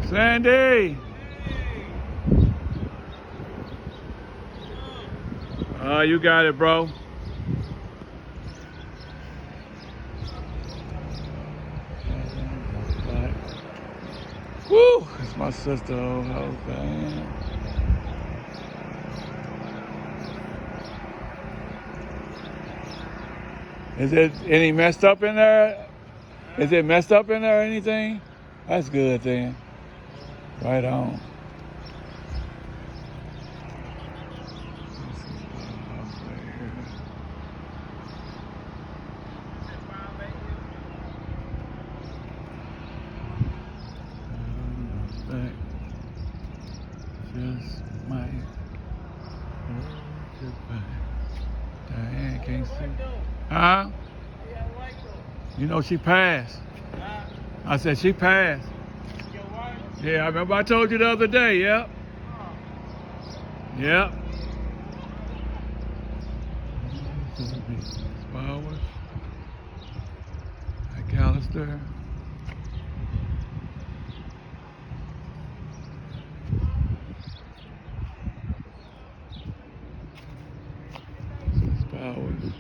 Sandy! You got it, bro. Woo! It's my sister old house, man. Is it any messed up in there? Is it messed up in there or anything? That's good then. Right on. Just might hold you back. Diane can't see. Huh? You know she passed. I said she passed. Yeah, I remember I told you the other day, yep. Yep. Flowers. McAllister. Flowers.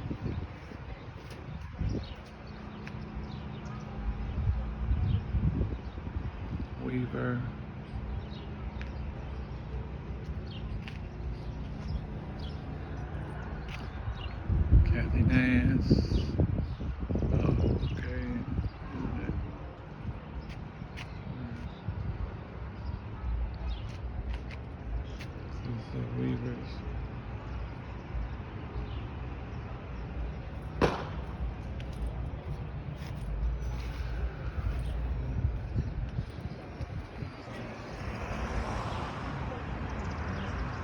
Weaver. Kathy Nance. Oh, okay. This is the Weavers.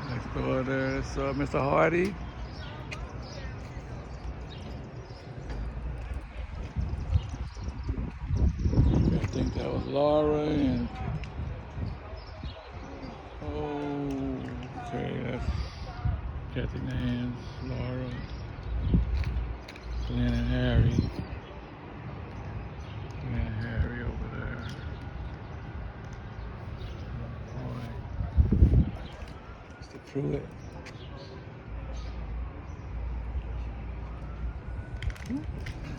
Next door there is Mr. Hardy. I think that was Laura and okay, that's Kathy Nance, Laura, Glenn and Harry. Glenn and Harry over there. Boy. Mr. Pruitt.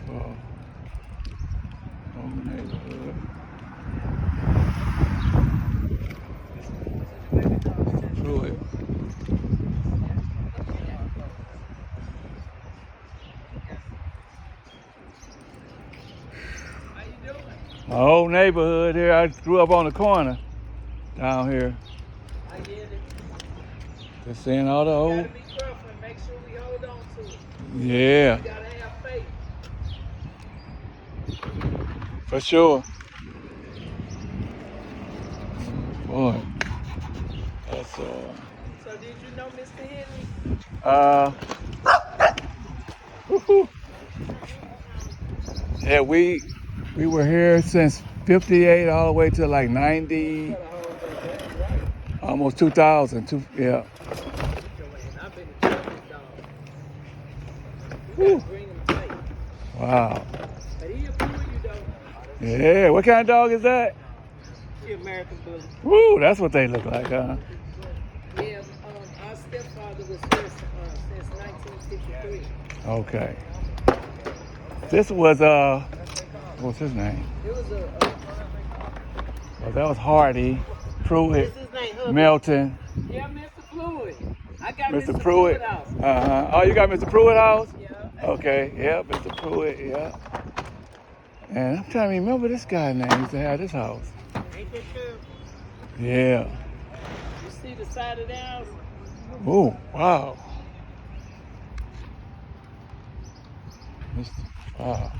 Oh. Home neighborhood. Pruitt. My whole neighborhood here. I grew up on the corner down here. I get it. Just seeing all the old. Gotta be careful and make sure we hold on to it. Yeah. You gotta have faith. For sure. Boy. That's So did you know Mr. Henry? Woo-hoo. Yeah, we were here since 58 all the way to like 90, almost 2000. Yeah. I've been a dog. Woo. Bring him tight. Wow. But he'll pull you though. Yeah, what kind of dog is that? The American Bully. Woo, that's what they look like, huh? Yeah, our stepfather was here since 1953. Okay. This was what's his name? It was Well, that was Hardy, Pruitt, his name? Melton. Yeah, Mr. Fluid. I got Mr. Pruitt. out. Oh, you got Mr. Pruitt house? Yeah. Okay, yeah, Mr. Pruitt, yeah. And I'm trying to remember this guy's name. He used to have this house. Ain't that true? Yeah. You see the side of the house? Oh, wow. Wow.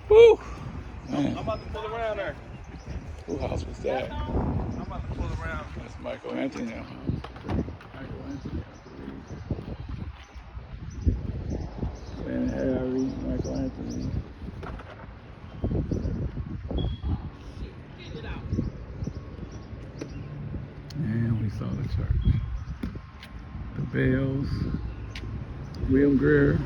Woo. Man. I'm about to pull around there. Who house was that? I'm about to pull around. That's Michael Anthony house. Michael Anthony, I believe. And Harry, Michael Anthony. And we saw the church. The bells. William Greer.